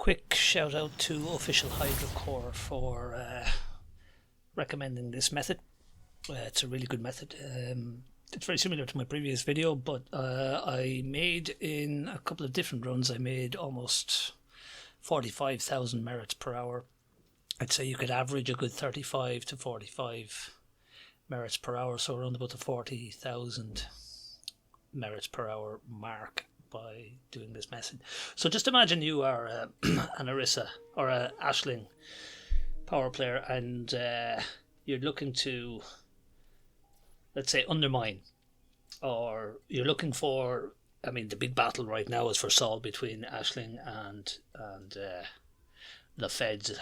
Quick shout out to Officialhydracor for recommending this method. It's a really good method. It's very similar to my previous video, but I made in a couple of different runs, I made almost 45,000 merits per hour. I'd say you could average a good 35 to 45 merits per hour, so around about the 40,000 merits per hour mark by doing this method. So just imagine you are an Orisa or a Ashling power player, and you're looking to, let's say, undermine, or you're looking for, I mean, the big battle right now is for Sol between Ashling and the Feds.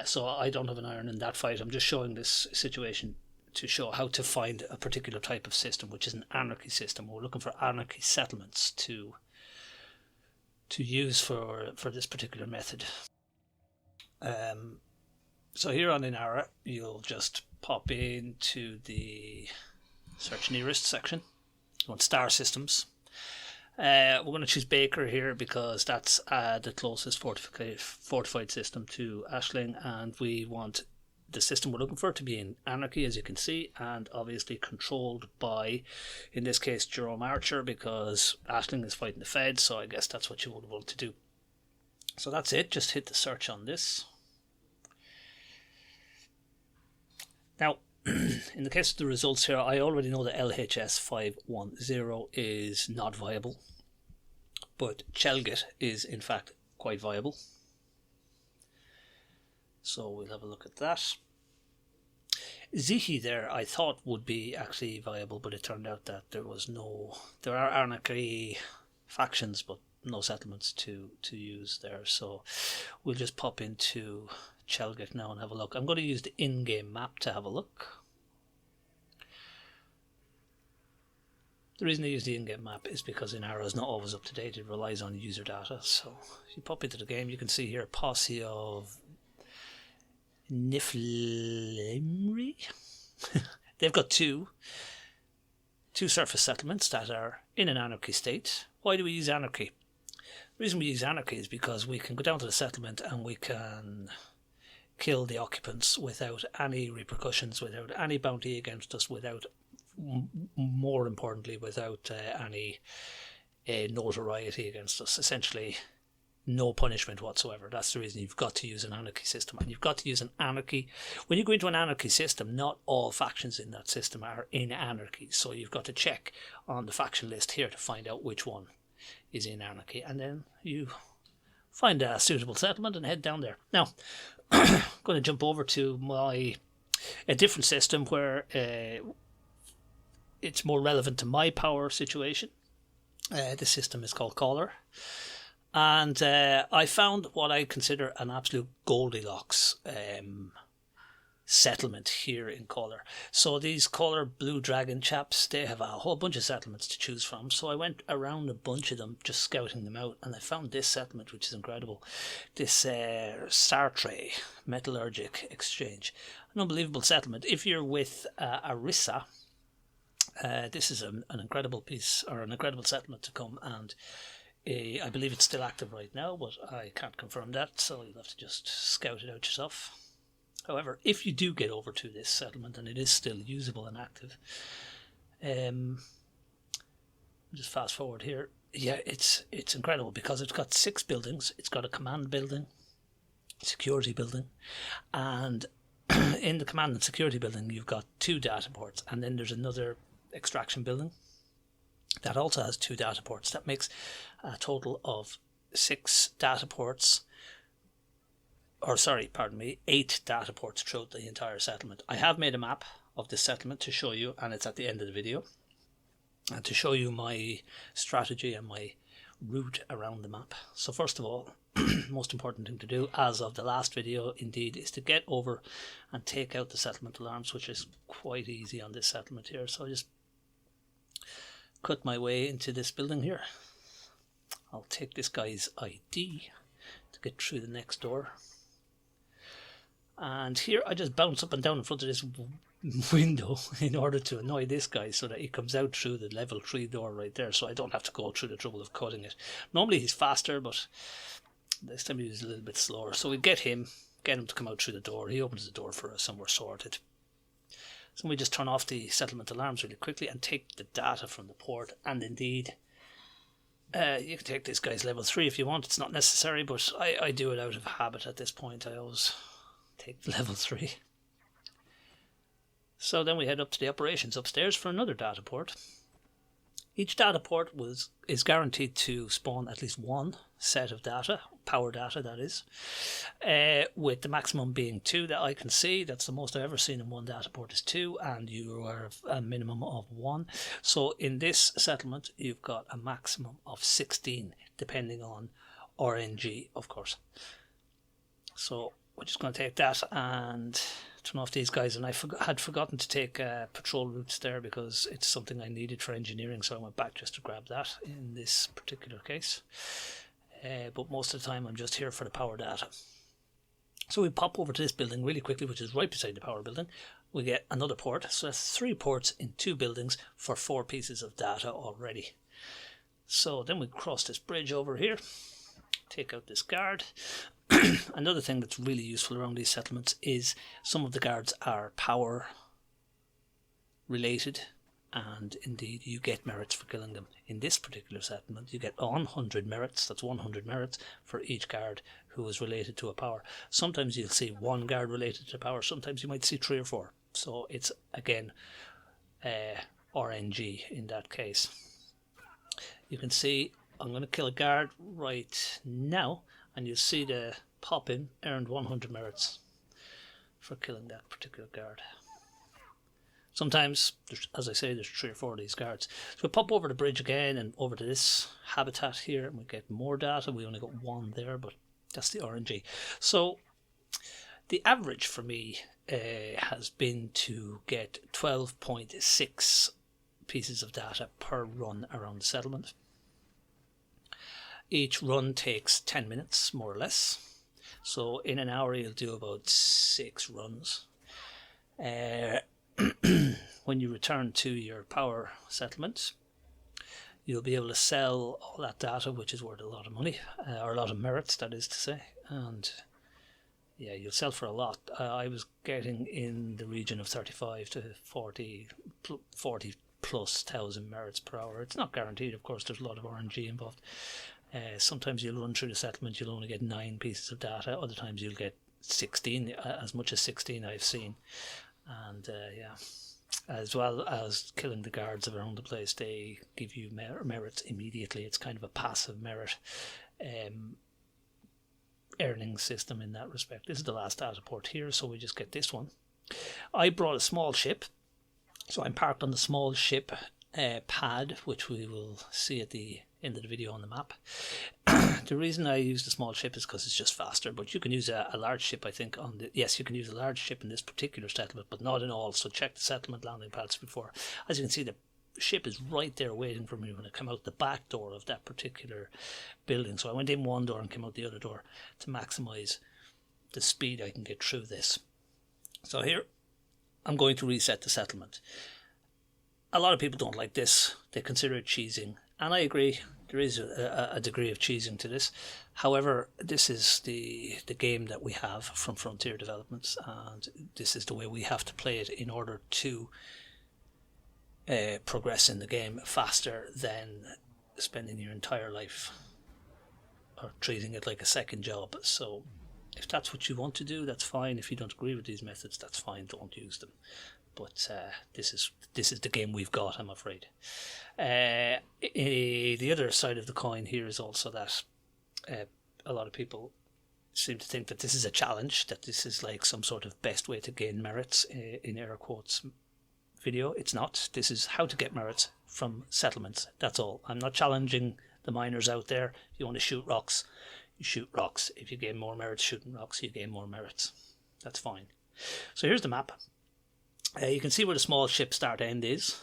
So I don't have an iron in that fight. I'm just showing this situation to show how to find a particular type of system, which is an anarchy system. We're looking for anarchy settlements to use for this particular method. So here on Inara, you'll just pop into the search nearest section. You want star systems. We're going to choose Baker here because that's the closest fortified system to Ashling, and we want the system we're looking for to be in Anarchy, as you can see, and obviously controlled by, in this case, Jerome Archer, because Ashling is fighting the Feds, so I guess that's what you would want to do. So that's it, just hit the search on this. Now, in the case of the results here, I already know that LHS 510 is not viable, but Chelgit is in fact quite viable. So we'll have a look at that. Zihi there I thought would be actually viable, but it turned out that there are anarchy factions but no settlements to use there. So we'll just pop into Chelgit now and have a look. I'm going to use the in-game map to have a look. The reason I use the in-game map is because Inara is not always up to date. It relies on user data. So if you pop into the game, you can see here a posse of Niflimri. They've got two surface settlements that are in an anarchy state. Why do we use anarchy? The reason we use anarchy is because we can go down to the settlement and we can kill the occupants without any repercussions, without any bounty against us, without, more importantly, without any notoriety against us. Essentially, no punishment whatsoever. That's the reason you've got to use an anarchy system. And you've got to use an anarchy. When you go into an anarchy system, not all factions in that system are in anarchy. So you've got to check on the faction list here to find out which one is in anarchy. And then you find a suitable settlement and head down there. Now, I'm going to jump over to a different system where it's more relevant to my power situation. This system is called Caller. And I found what I consider an absolute Goldilocks settlement here in Caller. So these Caller Blue Dragon chaps, they have a whole bunch of settlements to choose from. So I went around a bunch of them, just scouting them out, and I found this settlement, which is incredible. This Sartre Metallurgic Exchange. An unbelievable settlement. If you're with Orisa, this is an incredible piece, or an incredible settlement to come, and I believe it's still active right now, but I can't confirm that, so you'll have to just scout it out yourself. However, if you do get over to this settlement and it is still usable and active, just fast forward here. Yeah, it's incredible because it's got 6 buildings. It's got a command building, security building, and in the command and security building you've got 2 data ports, and then there's another extraction building that also has 2 data ports. That makes a total of 6 data ports, or sorry, pardon me, 8 data ports throughout the entire settlement. I have made a map of this settlement to show you, and it's at the end of the video, and to show you my strategy and my route around the map. So first of all, most important thing to do, as of the last video indeed, is to get over and take out the settlement alarms, which is quite easy on this settlement here. So I just cut my way into this building here. I'll take this guy's ID to get through the next door. And here I just bounce up and down in front of this window in order to annoy this guy so that he comes out through the level 3 door right there, so I don't have to go through the trouble of cutting it. Normally he's faster, but this time he was a little bit slower. So we get him to come out through the door. He opens the door for us and we're sorted. So we just turn off the settlement alarms really quickly and take the data from the port. And indeed, you can take this guy's level 3 if you want. It's not necessary, but I do it out of habit at this point. I always take the level 3. So then we head up to the operations upstairs for another data port. Each data port is guaranteed to spawn at least one set of data, power data that is, with the maximum being 2 that I can see. That's the most I've ever seen in one data port is 2, and you are a minimum of 1. So in this settlement you've got a maximum of 16 depending on RNG, of course. So we're just going to take that and turn off these guys, and I had forgotten to take patrol routes there because it's something I needed for engineering, so I went back just to grab that in this particular case. But most of the time I'm just here for the power data. So we pop over to this building really quickly, which is right beside the power building. We get another port, so that's 3 ports in 2 buildings for 4 pieces of data already. So then we cross this bridge over here, take out this guard. Another thing that's really useful around these settlements is some of the guards are power related, and indeed you get merits for killing them. In this particular settlement you get 100 merits, that's 100 merits for each guard who is related to a power. Sometimes you'll see 1 guard related to power, sometimes you might see 3 or 4. So it's again RNG in that case. You can see I'm going to kill a guard right now, and you'll see the pop in earned 100 merits for killing that particular guard. Sometimes, as I say, there's 3 or 4 of these guards. So we pop over the bridge again and over to this habitat here, and we get more data. We only got 1 there, but that's the RNG. So the average for me has been to get 12.6 pieces of data per run around the settlement. Each run takes 10 minutes, more or less. So in an hour you'll do about 6 runs. When you return to your power settlement, you'll be able to sell all that data, which is worth a lot of money, or a lot of merits, that is to say. And yeah, you'll sell for a lot. I was getting in the region of 35 to 40 plus thousand merits per hour. It's not guaranteed, of course, there's a lot of RNG involved. Sometimes you'll run through the settlement, you'll only get 9 pieces of data. Other times you'll get 16, as much as 16 I've seen. And yeah, as well as killing the guards around the place, they give you merits immediately. It's kind of a passive merit earning system in that respect. This is the last data port here, so we just get this one. I brought a small ship, so I'm parked on the small ship pad, which we will see at the end of the video on the map. The reason I use the small ship is because it's just faster, but you can use a large ship, I think. Yes, you can use a large ship in this particular settlement, but not in all, so check the settlement landing pads before. As you can see, the ship is right there waiting for me when I come out the back door of that particular building. So I went in one door and came out the other door to maximize the speed I can get through this. So here I'm going to reset the settlement. A lot of people don't like this. They consider it cheesing, and I agree. There is a degree of cheesing to this. However, this is the game that we have from Frontier Developments, and this is the way we have to play it in order to progress in the game faster than spending your entire life or treating it like a second job. So if that's what you want to do, that's fine. If you don't agree with these methods, that's fine. Don't use them. But this is the game we've got, I'm afraid. The other side of the coin here is also that a lot of people seem to think that this is a challenge, that this is like some sort of best way to gain merits in air quotes video. It's not. This is how to get merits from settlements. That's all. I'm not challenging the miners out there. If you want to shoot rocks, you shoot rocks. If you gain more merits shooting rocks, you gain more merits. That's fine. So here's the map. You can see where the small ship start end is.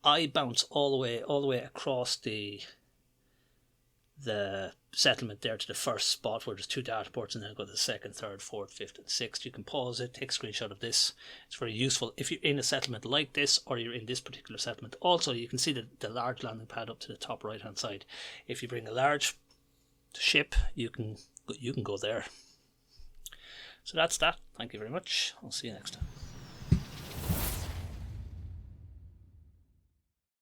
I bounce all the way across the the settlement there to the first spot where there's 2 data ports, and then go to the second, third, fourth, fifth and sixth. You can pause it, take a screenshot of this. It's very useful if you're in a settlement like this, or you're in this particular settlement. Also, you can see the large landing pad up to the top right hand side. If you bring a large ship, you can go there. So that's that. Thank you very much. I'll see you next time.